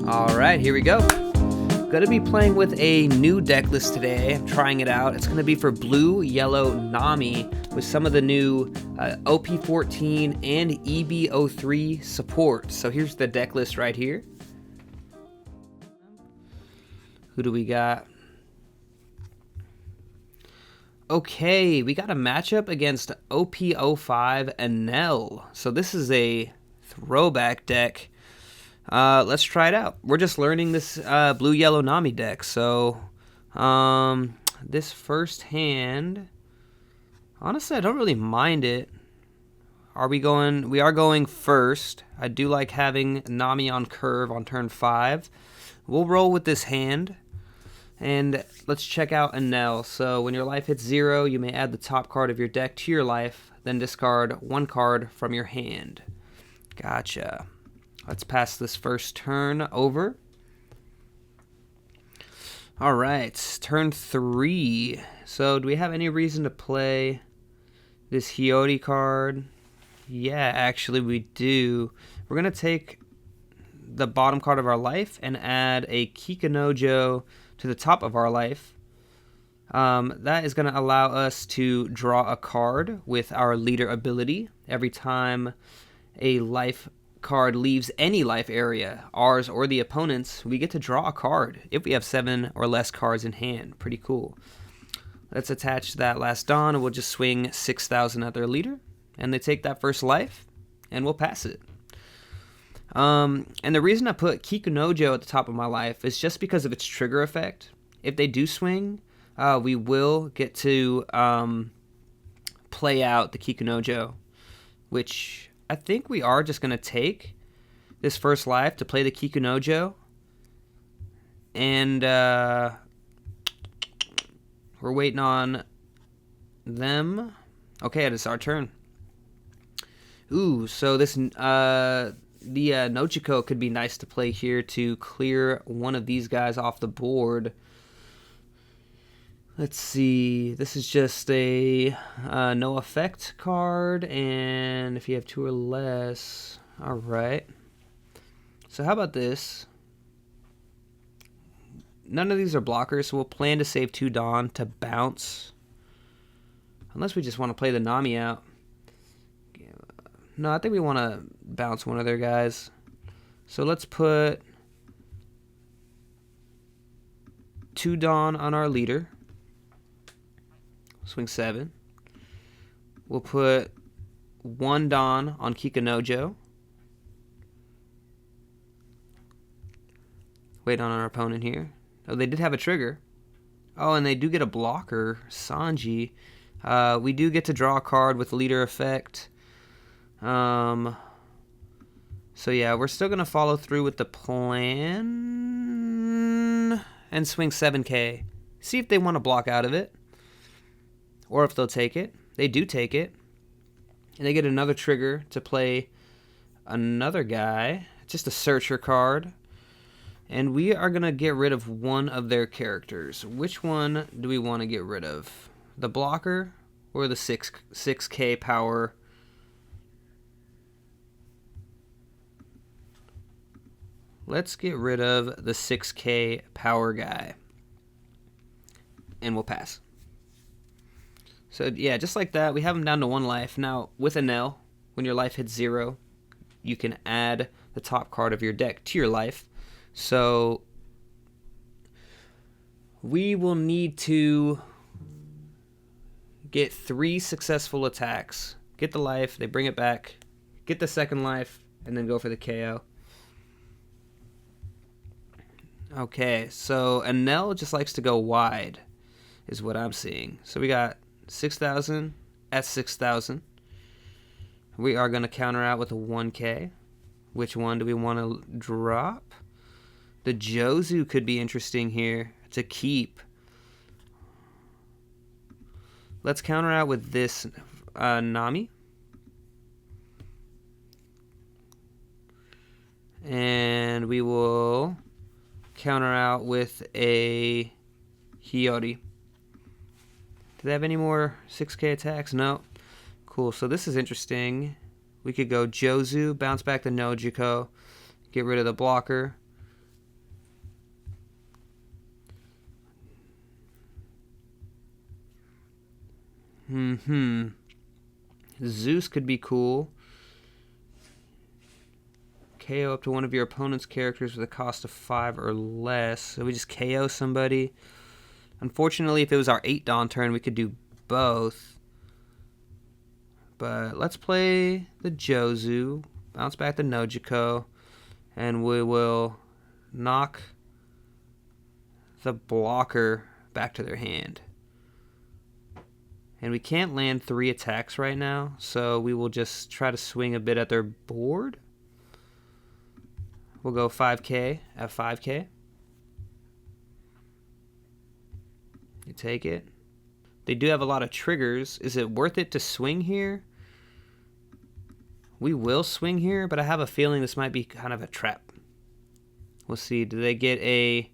Alright, here we go. Going to be playing with a new deck list today. I'm trying it out. It's going to be for Blue, Yellow, Nami with some of the new OP14 and EB03 support. So here's the deck list right here. Who do we got? Okay, we got a matchup against OP05 and Nell. So this is a throwback deck. Let's try it out. We're just learning this Blue Yellow Nami deck. So this first hand, honestly, I don't really mind it. We are going first. I do like having Nami on curve on turn 5. We'll roll with this hand. And let's check out a Nell. So when your life hits 0, you may add the top card of your deck to your life, then discard 1 card from your hand. Gotcha. Let's pass this first turn over. All right, turn 3. So do we have any reason to play this Hiyori card? Yeah, actually we do. We're going to take the bottom card of our life and add a Kikunojo to the top of our life. That is going to allow us to draw a card with our leader ability. Every time a life card leaves any life area, ours or the opponent's, we get to draw a card if we have 7 or less cards in hand. Pretty cool. Let's attach that last Dawn, and we'll just swing 6,000 at their leader, and they take that first life, and we'll pass it. And the reason I put Kikunojo at the top of my life is just because of its trigger effect. If they do swing, we will get to play out the Kikunojo, which I think we are just going to take this first life to play the Kikunojo. And we're waiting on them. Okay, it is our turn. Ooh, so this the Nochiko could be nice to play here to clear one of these guys off the board. Let's see. This is just a no effect card, and if you have 2 or less, all right. So how about this? None of these are blockers, so we'll plan to save 2 Dawn to bounce, unless we just want to play the Nami out. No, I think we want to bounce one of their guys. So let's put 2 Dawn on our leader. Swing 7. We'll put 1 Dawn on Kikunojo. Wait on our opponent here. Oh, they did have a trigger. Oh, and they do get a blocker, Sanji. We do get to draw a card with leader effect. So yeah, we're still going to follow through with the plan and swing 7k. See if they want to block out of it, or if they'll take it. They do take it, and they get another trigger to play another guy, just a searcher card, and we are going to get rid of one of their characters. Which one do we want to get rid of? The blocker or the 6k power? Let's get rid of the 6k power guy, and we'll pass. So yeah, just like that, we have him down to 1 life. Now, with a Nell, when your life hits 0, you can add the top card of your deck to your life. So we will need to get 3 successful attacks. Get the life, they bring it back, get the second life, and then go for the KO. Okay, so a Nell just likes to go wide, is what I'm seeing. So we got 6,000 at 6,000. We are going to counter out with a 1k. Which one do we want to drop? The Jozu could be interesting here to keep. Let's counter out with this Nami. And we will counter out with a Hiyori. Do they have any more 6k attacks? No. Cool, so this is interesting. We could go Jozu, bounce back the Nojiko, get rid of the blocker, Zeus could be cool. KO up to one of your opponent's characters with a cost of 5 or less. So we just KO somebody. Unfortunately, if it was our 8 Dawn turn, we could do both. But let's play the Jozu. Bounce back the Nojiko. And we will knock the blocker back to their hand. And we can't land 3 attacks right now, so we will just try to swing a bit at their board. We'll go 5k at 5k. You take it. They do have a lot of triggers. Is it worth it to swing here? We will swing here, but I have a feeling this might be kind of a trap. We'll see. Do they get a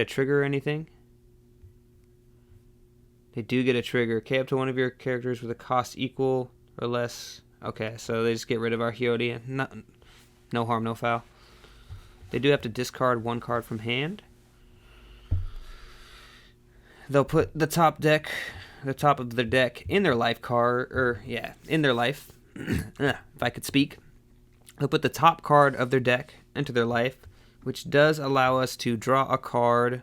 trigger or anything? They do get a trigger. K up to one of your characters with a cost equal or less. Okay, so they just get rid of our Hyobi. No harm, no foul. They do have to discard 1 card from hand. They'll put the top of their deck in their life card, in their life. If I could speak. They'll put the top card of their deck into their life, which does allow us to draw a card,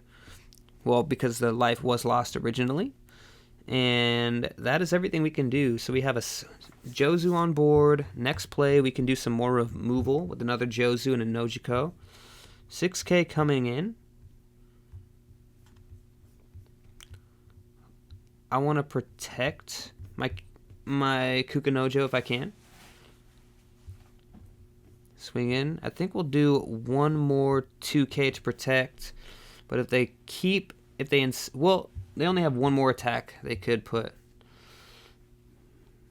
well, because the life was lost originally. And that is everything we can do. So we have a Jozu on board. Next play, we can do some more removal with another Jozu and a Nojiko. 6k coming in. I want to protect my Kukanojo if I can. Swing in. I think we'll do 1 more 2k to protect. But if they they only have 1 more attack they could put.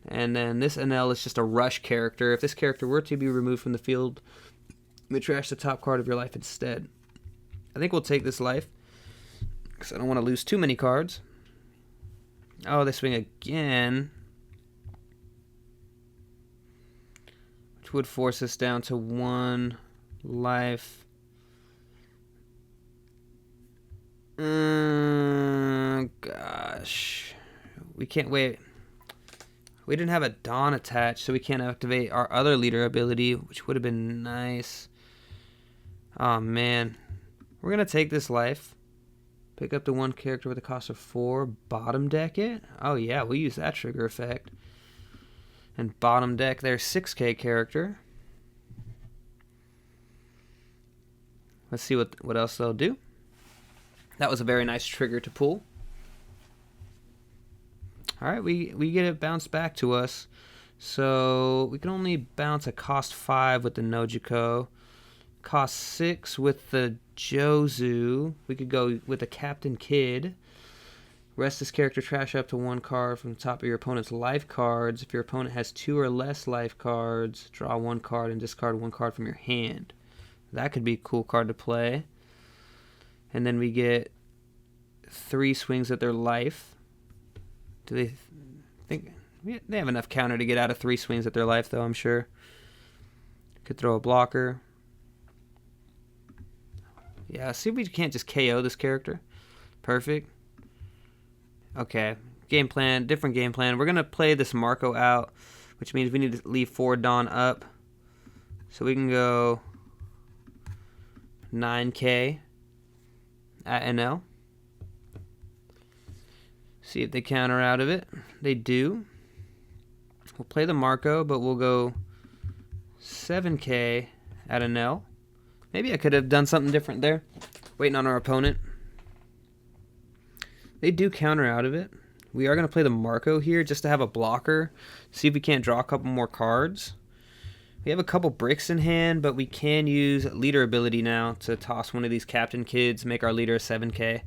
And then this NL is just a rush character. If this character were to be removed from the field, they trash the top card of your life instead. I think we'll take this life, because I don't want to lose too many cards. Oh, they swing again, which would force us down to 1 life. Gosh. We can't wait. We didn't have a Dawn attached, so we can't activate our other leader ability, which would have been nice. Oh, man. We're going to take this life. Pick up the 1 character with a cost of 4. Bottom deck it. Oh, yeah, we'll use that trigger effect. And bottom deck their 6k character. Let's see what else they'll do. That was a very nice trigger to pull. Alright, we get it bounced back to us. So we can only bounce a cost 5 with the Nojiko. Cost 6 with the Jozu. We could go with the Captain Kid. Rest this character trash up to 1 card from the top of your opponent's life cards. If your opponent has 2 or less life cards, draw 1 card and discard 1 card from your hand. That could be a cool card to play. And then we get 3 swings at their life. Do they think they have enough counter to get out of 3 swings at their life, though? I'm sure. Could throw a blocker. Yeah, see if we can't just KO this character. Perfect. Okay, game plan, different game plan. We're gonna play this Marco out, which means we need to leave 4 Dawn up. So we can go 9k at NL. See if they counter out of it. They do. We'll play the Marco, but we'll go 7k at NL. Maybe I could have done something different there. Waiting on our opponent. They do counter out of it. We are going to play the Marco here just to have a blocker. See if we can't draw a couple more cards. We have a couple bricks in hand, but we can use leader ability now to toss one of these Captain Kids, make our leader a 7k.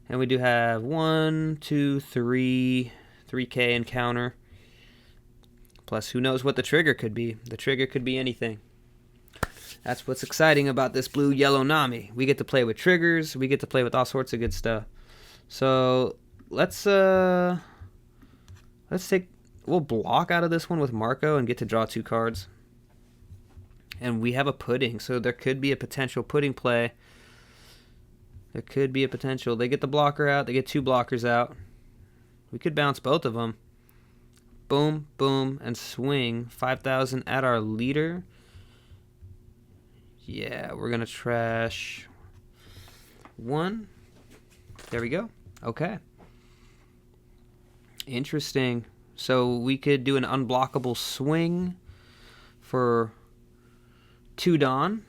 And we do have 1, 2, 3, 3k in counter. Plus, who knows what the trigger could be. The trigger could be anything. That's what's exciting about this blue-yellow Nami. We get to play with triggers. We get to play with all sorts of good stuff. So let's take. We'll block out of this one with Marco and get to draw 2 cards. And we have a pudding, so there could be a potential pudding play. There could be a potential. They get the blocker out. They get 2 blockers out. We could bounce both of them. Boom, boom, and swing. 5,000 at our leader. Yeah, we're going to trash 1. There we go. Okay. Interesting. So we could do an unblockable swing for 2 Dawn.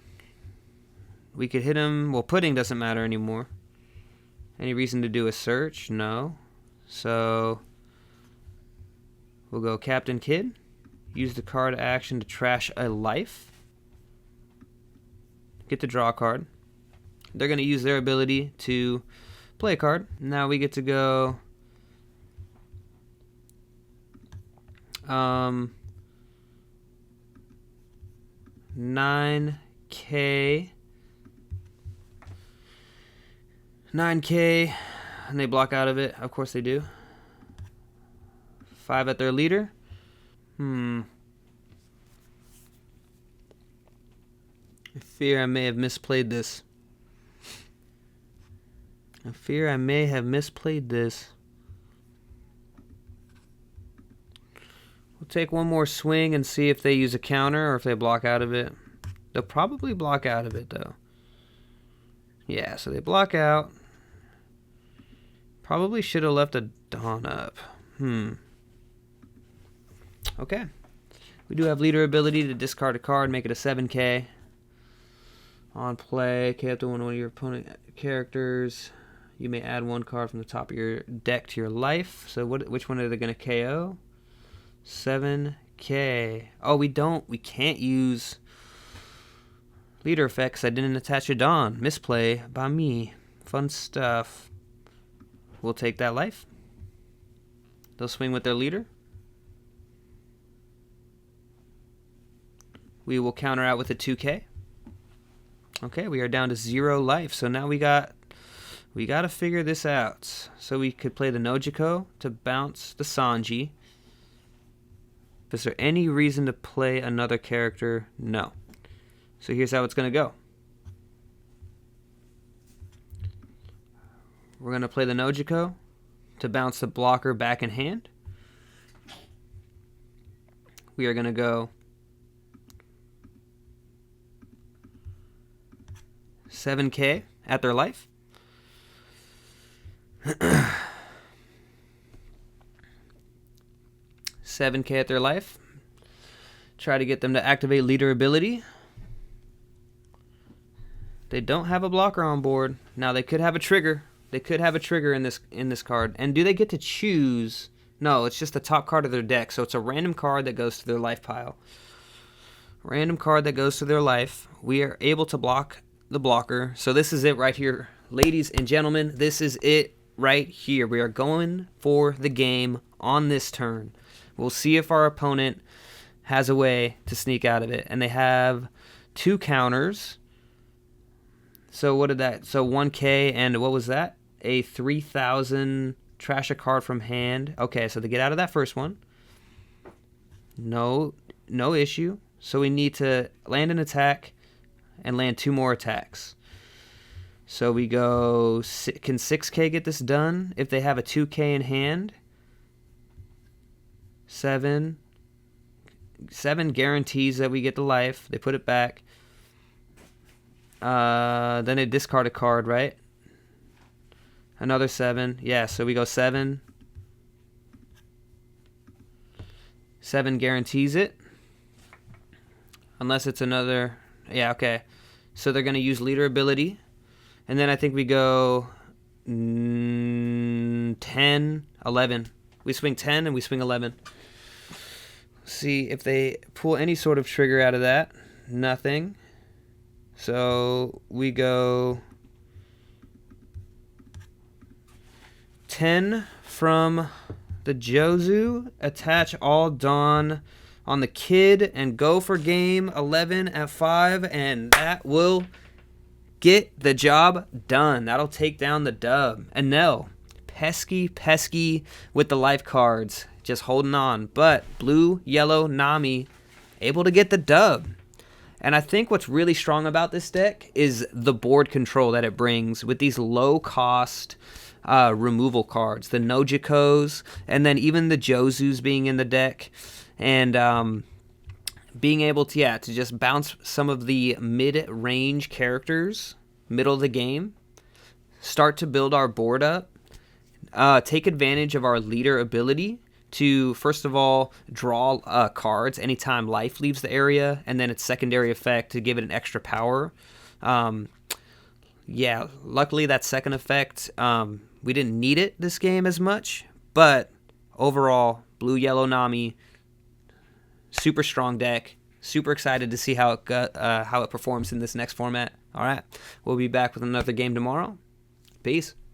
We could hit him. Well, pudding doesn't matter anymore. Any reason to do a search? No. So we'll go Captain Kidd. Use the card action to trash a life. Get to draw a card. They're going to use their ability to play a card. Now we get to go 9K. 9K, and they block out of it. Of course they do. 5 at their leader. I fear I may have misplayed this. We'll take one more swing and see if they use a counter or if they block out of it. They'll probably block out of it, though. Yeah, so they block out. Probably should have left a Dawn up. Okay. We do have leader ability to discard a card, make it a 7K. On play, captain one of your opponent characters. You may add 1 card from the top of your deck to your life. So which one are they going to KO? 7K. Oh, we can't use leader effects. I didn't attach a Dawn. Misplay by me. Fun stuff. We'll take that life. They'll swing with their leader. We will counter out with a 2K. Okay, we are down to 0 life. So now we got to figure this out. So we could play the Nojiko to bounce the Sanji. Is there any reason to play another character? No. So here's how it's going to go. We're going to play the Nojiko to bounce the blocker back in hand. We are going to go 7K at their life. $7K at their life. Try to get them to activate leader ability. They don't have a blocker on board. Now they could have a trigger. They could have a trigger in this card. And do they get to choose? No, it's just the top card of their deck. So it's a random card that goes to their life pile. Random card that goes to their life. We are able to block the blocker. So this is it right here. Ladies and gentlemen, this is it right here. We are going for the game on this turn. We'll see if our opponent has a way to sneak out of it. And they have 2 counters. So what did that? So 1K and what was that? A 3,000 trash a card from hand. Okay, so to get out of that first one. No issue. So we need to land an attack and land 2 more attacks. So we go, can 6K get this done if they have a 2K in hand? 7 guarantees that we get the life. They put it back. Then they discard a card, right? Another 7. Yeah, so we go 7. 7 guarantees it. Unless it's another... Yeah, okay. So they're going to use leader ability. And then I think we go 10, 11. We swing 10 and we swing 11. See if they pull any sort of trigger out of that. Nothing. So we go 10 from the Jozu, attach all Dawn on the Kid, and go for game 11 at 5, and that will get the job done. That'll take down the dub. And no, pesky with the life cards, just holding on. But blue, yellow, Nami, able to get the dub. And I think what's really strong about this deck is the board control that it brings with these low-cost removal cards, the Nojikos, and then even the Jozus being in the deck, and being able to, to just bounce some of the mid-range characters, middle of the game, start to build our board up, take advantage of our leader ability to, first of all, draw cards anytime life leaves the area, and then its secondary effect to give it an extra power. Luckily that second effect, we didn't need it this game as much, but overall, Blue-Yellow Nami, super strong deck. Super excited to see how it performs in this next format. All right, we'll be back with another game tomorrow. Peace.